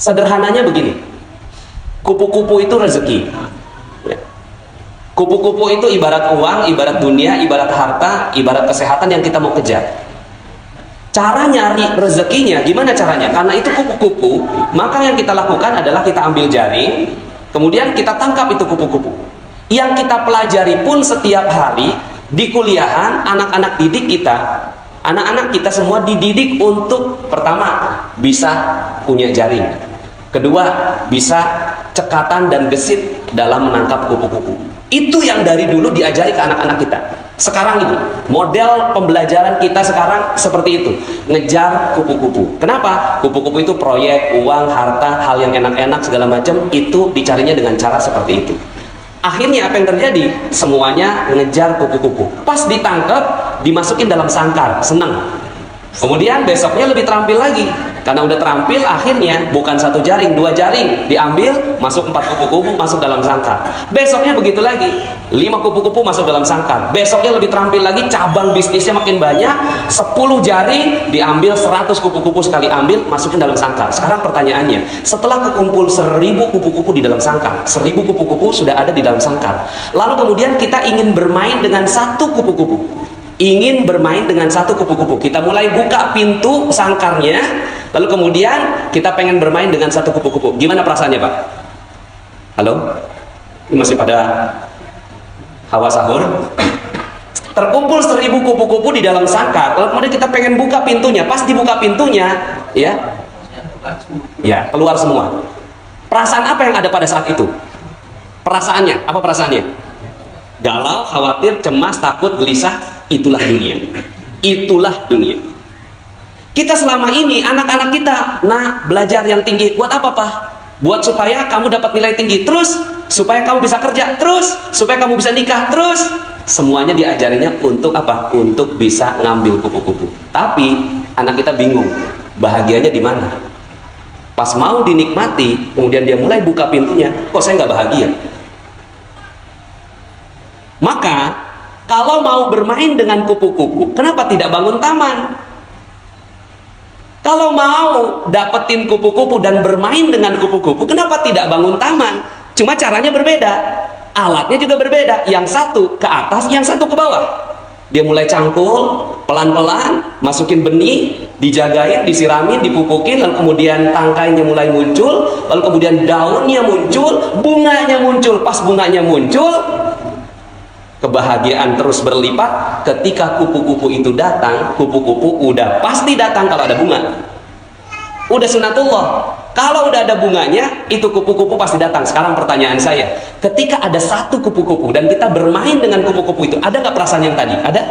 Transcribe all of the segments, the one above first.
Sederhananya begini, kupu-kupu itu rezeki. Kupu-kupu itu ibarat uang, ibarat dunia, ibarat harta, ibarat kesehatan yang kita mau kejar. Cara nyari rezekinya gimana caranya? Karena itu kupu-kupu, maka yang kita lakukan adalah kita ambil jaring, kemudian kita tangkap itu kupu-kupu. Yang kita pelajari pun setiap hari di kuliahan, anak-anak didik kita, anak-anak kita semua dididik untuk pertama bisa punya jaring, kedua bisa cekatan dan gesit dalam menangkap kupu-kupu. Itu yang dari dulu diajari ke anak-anak kita. Sekarang ini model pembelajaran kita sekarang seperti itu, ngejar kupu-kupu. Kenapa? Kupu-kupu itu proyek, uang, harta, hal yang enak-enak segala macam, itu dicarinya dengan cara seperti itu. Akhirnya apa yang terjadi? Semuanya ngejar kupu-kupu. Pas ditangkap, dimasukin dalam sangkar, senang. Kemudian besoknya lebih terampil lagi, karena udah terampil, akhirnya bukan satu jaring, dua jaring diambil, masuk 4 kupu-kupu masuk dalam sangkar. Besoknya begitu lagi, 5 kupu-kupu masuk dalam sangkar. Besoknya lebih terampil lagi, cabang bisnisnya makin banyak, 10 jaring diambil, 100 kupu-kupu sekali ambil, masukin dalam sangkar. Sekarang pertanyaannya, setelah kekumpul 1000 kupu-kupu di dalam sangkar, 1000 kupu-kupu sudah ada di dalam sangkar, lalu kemudian kita ingin bermain dengan satu kupu-kupu, ingin bermain dengan satu kupu-kupu, kita mulai buka pintu sangkarnya, lalu kemudian kita pengen bermain dengan satu kupu-kupu. Gimana perasaannya, Pak? Halo? Ini masih pada hawa sahur? Terkumpul 1000 kupu-kupu di dalam sangkar, lalu kemudian kita pengen buka pintunya. Pas dibuka pintunya, ya keluar semua. Perasaan apa yang ada pada saat itu? Perasaannya, apa perasaannya? Galau, khawatir, cemas, takut, gelisah. Itulah dunia. Itulah dunia. Kita selama ini, anak-anak kita, nah belajar yang tinggi. Buat apa, Pak? Buat supaya kamu dapat nilai tinggi. Terus, supaya kamu bisa kerja. Terus, supaya kamu bisa nikah. Terus, semuanya diajarinya untuk apa? Untuk bisa ngambil kupu-kupu. Tapi, anak kita bingung. Bahagianya di mana? Pas mau dinikmati, kemudian dia mulai buka pintunya. Kok saya nggak bahagia? Maka, kalau mau bermain dengan kupu-kupu, kenapa tidak bangun taman? Kalau mau dapetin kupu-kupu dan bermain dengan kupu-kupu, kenapa tidak bangun taman? Cuma caranya berbeda, alatnya juga berbeda. Yang satu ke atas, yang satu ke bawah. Dia mulai cangkul, pelan-pelan, masukin benih, dijagain, disiramin, dipupukin, lalu kemudian tangkainya mulai muncul, lalu kemudian daunnya muncul, bunganya muncul. Pas bunganya muncul, kebahagiaan terus berlipat. Ketika kupu-kupu itu datang, kupu-kupu udah pasti datang kalau ada bunga. Udah sunatullah. Kalau udah ada bunganya, itu kupu-kupu pasti datang. Sekarang pertanyaan saya, ketika ada satu kupu-kupu dan kita bermain dengan kupu-kupu itu, ada nggak perasaan yang tadi? Ada?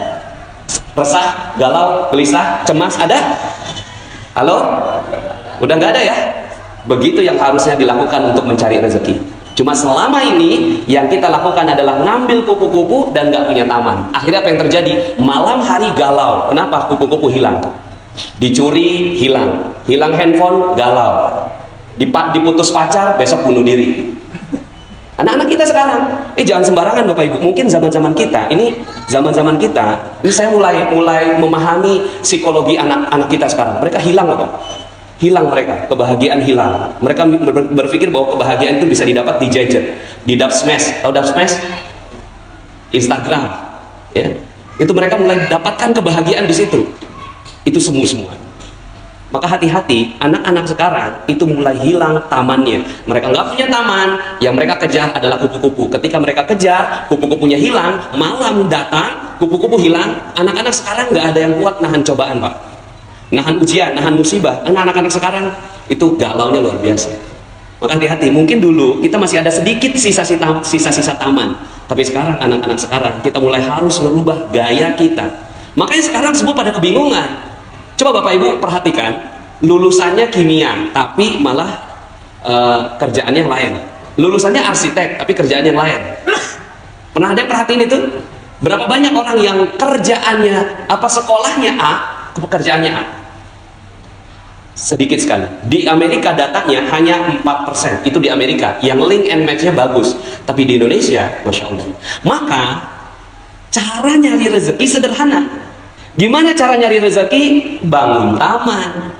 Resah, galau, gelisah, cemas, ada? Halo? Udah nggak ada ya? Begitu yang harusnya dilakukan untuk mencari rezeki. Cuma selama ini yang kita lakukan adalah ngambil kupu-kupu dan nggak punya taman. Akhirnya apa yang terjadi? Malam hari galau. Kenapa? Kupu-kupu hilang. Dicuri, hilang. Hilang handphone, galau. Diputus pacar, besok bunuh diri. Anak-anak kita sekarang, jangan sembarangan Bapak Ibu. Mungkin zaman-zaman kita, ini zaman-zaman kita, ini saya mulai memahami psikologi anak-anak kita sekarang. Mereka hilang apa? Hilang mereka, kebahagiaan hilang. Mereka berpikir bahwa kebahagiaan itu bisa didapat di gadget, di Dubsmash. Tahu Dubsmash? Instagram, ya. Itu mereka mulai dapatkan kebahagiaan di situ. Itu semua. Maka hati-hati, anak-anak sekarang itu mulai hilang tamannya. Mereka nggak punya taman, yang mereka kejar adalah kupu-kupu. Ketika mereka kejar, kupu-kupunya hilang, malam datang, kupu-kupu hilang. Anak-anak sekarang nggak ada yang kuat nahan cobaan, Pak. Nahan ujian, nahan musibah. Anak-anak sekarang itu galaunya luar biasa. Maka hati-hati, mungkin dulu kita masih ada sedikit sisa-sisa taman, tapi sekarang anak-anak sekarang kita mulai harus merubah gaya kita. Makanya sekarang semua pada kebingungan. Coba Bapak Ibu perhatikan, lulusannya kimia tapi malah kerjaannya yang lain. Lulusannya arsitek tapi kerjaannya yang lain. Pernah ada yang perhatiin itu? Berapa banyak orang yang kerjaannya sekolahnya A, pekerjaannya A? Sedikit sekali. Di Amerika datanya hanya 4%. Itu di Amerika yang link and match-nya bagus. Tapi di Indonesia, Masya Allah. Maka cara nyari rezeki sederhana. Gimana cara nyari rezeki? Bangun taman.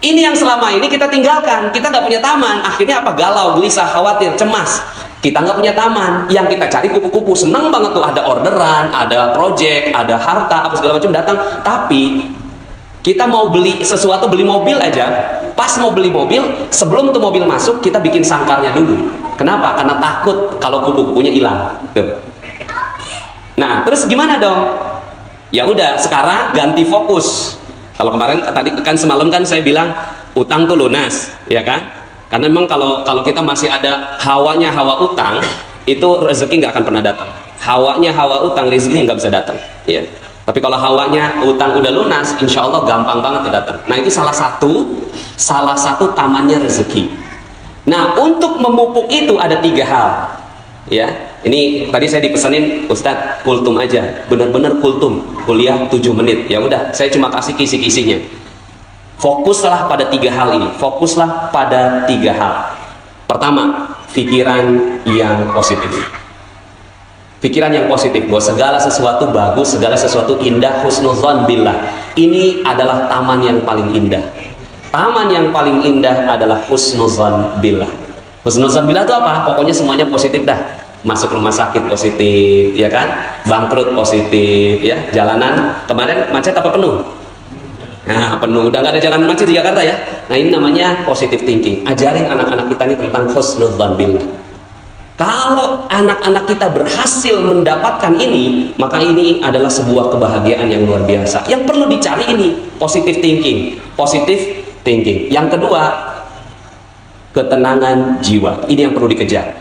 Ini yang selama ini kita tinggalkan. Kita nggak punya taman. Akhirnya apa? Galau, gelisah, khawatir, cemas. Kita nggak punya taman. Yang kita cari kupu-kupu. Senang banget tuh, ada orderan, ada project, ada harta, apa segala macam datang. Tapi kita mau beli sesuatu, beli mobil aja. Pas mau beli mobil, sebelum tuh mobil masuk, kita bikin sangkarnya dulu. Kenapa? Karena takut kalau kupu-kupunya hilang. Tuh. Nah, terus gimana dong? Ya udah, sekarang ganti fokus. Kalau kemarin tadi kan semalam kan saya bilang utang tuh lunas, ya kan? Karena memang kalau kita masih ada hawanya hawa utang, itu rezeki nggak akan pernah datang. Hawanya hawa utang, rezeki nggak bisa datang. Ya. Tapi kalau hawanya utang udah lunas, insya Allah gampang banget datang. Nah itu salah satu tamannya rezeki. Nah untuk memupuk itu ada 3 hal. Ya, ini tadi saya dipesanin Ustadz kultum aja, benar-benar kultum, kuliah 7 menit. Ya udah, saya cuma kasih kisi-kisinya. Fokuslah pada 3 hal ini. Fokuslah pada 3 hal. Pertama, pikiran yang positif. Pikiran yang positif bahwa segala sesuatu bagus, segala sesuatu indah, husnuzan billah. Ini adalah taman yang paling indah. Taman yang paling indah adalah husnuzan billah. Husnuzan billah itu apa? Pokoknya semuanya positif dah. Masuk rumah sakit positif, ya kan? Bangkrut positif, ya. Jalanan kemarin macet apa penuh? Nah, penuh. Udah nggak ada jalan macet di Jakarta ya. Nah, ini namanya positive thinking. Ajarin anak-anak kita ini tentang husnuzan billah. Kalau anak-anak kita berhasil mendapatkan ini, maka ini adalah sebuah kebahagiaan yang luar biasa. Yang perlu dicari ini positive thinking. Positive thinking. Yang kedua, ketenangan jiwa. Ini yang perlu dikejar.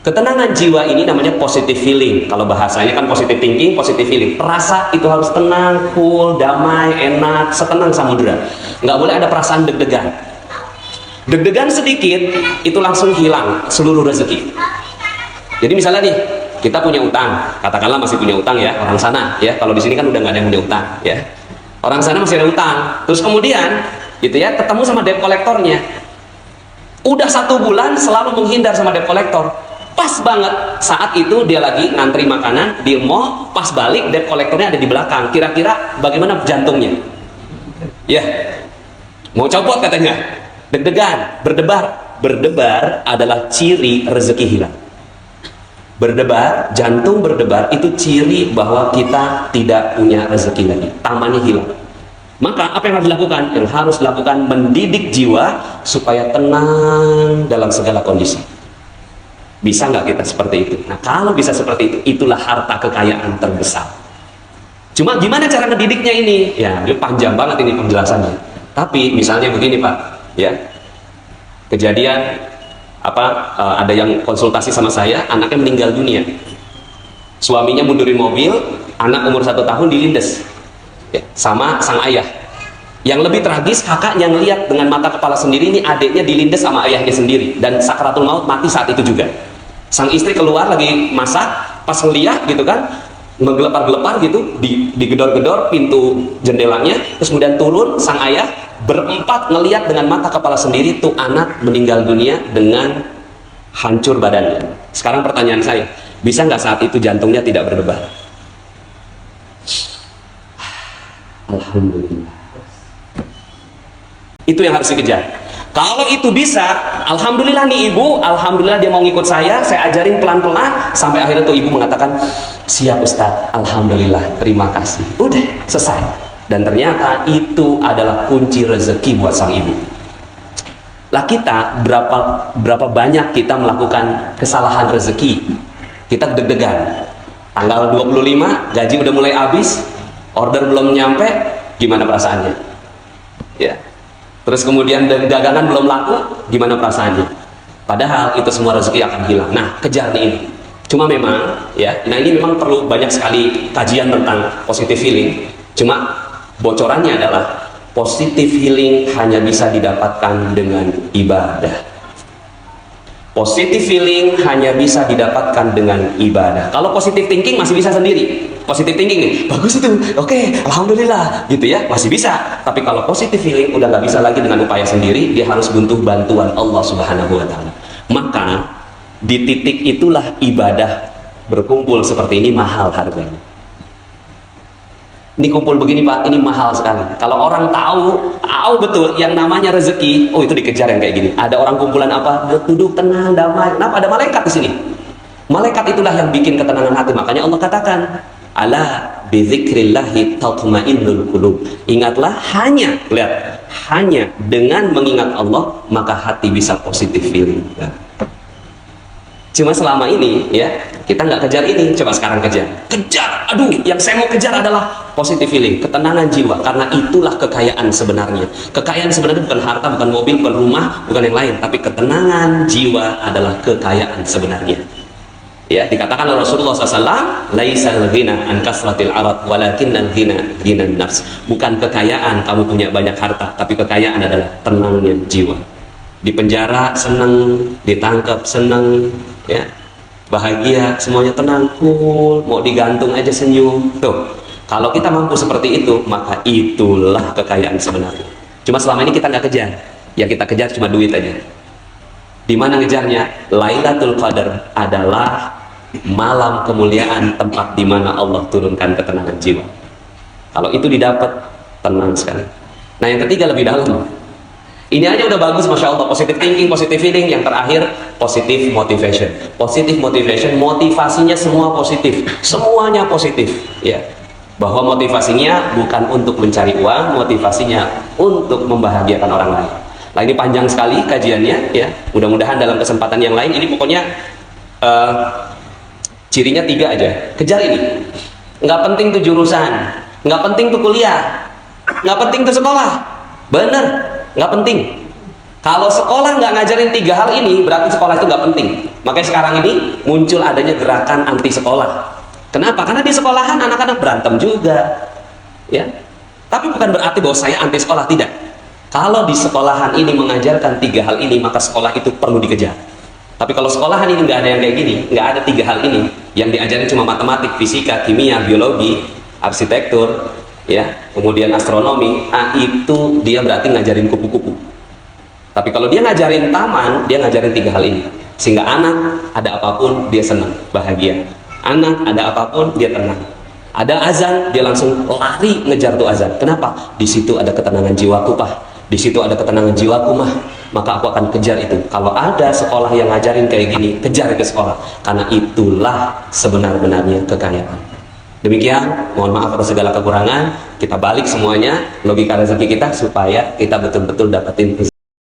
Ketenangan jiwa ini namanya positive feeling. Kalau bahasanya kan positive thinking, positive feeling. Rasa itu harus tenang, cool, damai, enak, setenang samudera. Nggak boleh ada perasaan deg-degan. Deg-degan sedikit, itu langsung hilang seluruh rezeki. Jadi misalnya nih, kita punya utang, katakanlah masih punya utang ya, orang sana ya. Kalau di sini kan udah nggak ada yang punya utang ya. Orang sana masih ada utang. Terus kemudian, gitu ya, ketemu sama debt kolektornya. Udah 1 bulan selalu menghindar sama debt kolektor. Pas banget saat itu dia lagi ngantri makanan di mall, pas balik debt kolektornya ada di belakang. Kira-kira bagaimana jantungnya? Ya, mau copot katanya. Deg-degan, berdebar. Berdebar adalah ciri rezeki hilang. Berdebar, jantung berdebar itu ciri bahwa kita tidak punya rezeki lagi. Tamannya hilang. Maka apa yang harus dilakukan? Yang harus dilakukan mendidik jiwa supaya tenang dalam segala kondisi. Bisa nggak kita seperti itu? Nah kalau bisa seperti itu, itulah harta kekayaan terbesar. Cuma gimana cara ngedidiknya ini? Ya, ini panjang banget ini penjelasannya. Tapi misalnya begini Pak, ya, kejadian ada yang konsultasi sama saya, anaknya meninggal dunia. Suaminya mundurin mobil, anak umur 1 tahun dilindes, ya, sama sang ayah. Yang lebih tragis, kakaknya ngelihat dengan mata kepala sendiri ini adiknya dilindes sama ayahnya sendiri dan sakratul maut mati saat itu juga. Sang istri keluar lagi masak, pas ngeliat gitu kan, menggelepar-gelepar gitu, digedor-gedor pintu jendelanya, terus kemudian turun sang ayah, berempat ngeliat dengan mata kepala sendiri tuh anak meninggal dunia dengan hancur badannya. Sekarang pertanyaan saya, bisa nggak saat itu jantungnya tidak berdebar? Alhamdulillah. Itu yang harus dikejar. Kalau itu bisa, alhamdulillah nih ibu, alhamdulillah dia mau ngikut saya ajarin pelan-pelan, sampai akhirnya tuh ibu mengatakan, siap Ustadz, alhamdulillah, terima kasih. Udah, selesai. Dan ternyata itu adalah kunci rezeki buat sang ibu. Lah kita, berapa banyak kita melakukan kesalahan rezeki. Kita deg-degan. Tanggal 25, gaji udah mulai habis, order belum nyampe, gimana perasaannya? Ya. Terus kemudian dagangan belum laku, gimana perasaannya? Padahal itu semua rezeki akan hilang. Nah, kejar nih ini. Cuma memang, ya, nah ini memang perlu banyak sekali kajian tentang positive healing. Cuma bocorannya adalah positive healing hanya bisa didapatkan dengan ibadah. Positive feeling hanya bisa didapatkan dengan ibadah. Kalau positive thinking masih bisa sendiri. Positive thinking nih, bagus itu, oke, alhamdulillah, gitu ya, masih bisa. Tapi kalau positive feeling udah nggak bisa lagi dengan upaya sendiri, dia harus butuh bantuan Allah Subhanahu Wa Taala. Maka di titik itulah ibadah berkumpul seperti ini mahal harganya. Ini kumpul begini Pak, ini mahal sekali. Kalau orang tahu betul yang namanya rezeki, oh itu dikejar yang kayak gini. Ada orang kumpulan apa? Duduk tenang, damai. Kenapa? Ada malaikat di sini. Malaikat itulah yang bikin ketenangan hati. Makanya Allah katakan, ala bizikrillahi tatmainnul qulub. Ingatlah hanya dengan mengingat Allah maka hati bisa positif feeling. Cuma selama ini ya kita nggak kejar ini, coba sekarang kejar. Aduh, yang saya mau kejar adalah positive feeling, ketenangan jiwa, karena itulah kekayaan sebenarnya. Kekayaan sebenarnya bukan harta, bukan mobil, bukan rumah, bukan yang lain, tapi ketenangan jiwa adalah kekayaan sebenarnya. Ya, dikatakan oleh Rasulullah SAW, laisal ghina an kasratil arad walakinnal ghina ghinan nafs. Bukan kekayaan kamu punya banyak harta, tapi kekayaan adalah tenangnya jiwa. Di penjara senang, ditangkap senang, ya bahagia, semuanya tenang, cool, mau digantung aja senyum. Tuh, kalau kita mampu seperti itu, maka itulah kekayaan sebenarnya. Cuma selama ini kita nggak kejar, yang kita kejar cuma duit aja. Di mana ngejarnya? Lailatul Qadar adalah malam kemuliaan, tempat di mana Allah turunkan ketenangan jiwa. Kalau itu didapat, tenang sekali. Nah, yang ketiga lebih dalam. Ini aja udah bagus, Masya Allah. Positive thinking, positive feeling. Yang terakhir, positive motivation. Positive motivation, motivasinya semua positif. Semuanya positif. Ya, bahwa motivasinya bukan untuk mencari uang, motivasinya untuk membahagiakan orang lain. Nah, ini panjang sekali kajiannya. Ya, mudah-mudahan dalam kesempatan yang lain, ini pokoknya cirinya 3 aja. Kejar ini. Nggak penting tuh jurusan, nggak penting tuh kuliah, nggak penting tuh sekolah. Bener, nggak penting. Kalau sekolah nggak ngajarin 3 hal ini, berarti sekolah itu nggak penting. Makanya sekarang ini muncul adanya gerakan anti sekolah. Kenapa? Karena di sekolahan anak-anak berantem juga, ya. Tapi bukan berarti bahwa saya anti sekolah, tidak. Kalau di sekolahan ini mengajarkan 3 hal ini, maka sekolah itu perlu dikejar. Tapi kalau sekolahan ini nggak ada yang kayak gini, nggak ada 3 hal ini, yang diajarin cuma matematik, fisika, kimia, biologi, arsitektur, ya, kemudian astronomi, itu dia berarti ngajarin kupu-kupu. Tapi kalau dia ngajarin taman, dia ngajarin 3 hal ini, sehingga anak ada apapun dia senang, bahagia. Anak ada apapun dia tenang. Ada azan, dia langsung lari ngejar tuh azan. Kenapa? Di situ ada ketenangan jiwaku, Pak. Di situ ada ketenangan jiwaku, Mah. Maka aku akan kejar itu. Kalau ada sekolah yang ngajarin kayak gini, kejar ke sekolah, karena itulah sebenar-benarnya kekayaan. Demikian, mohon maaf atas segala kekurangan. Kita balik semuanya logika rezeki kita supaya kita betul-betul dapetin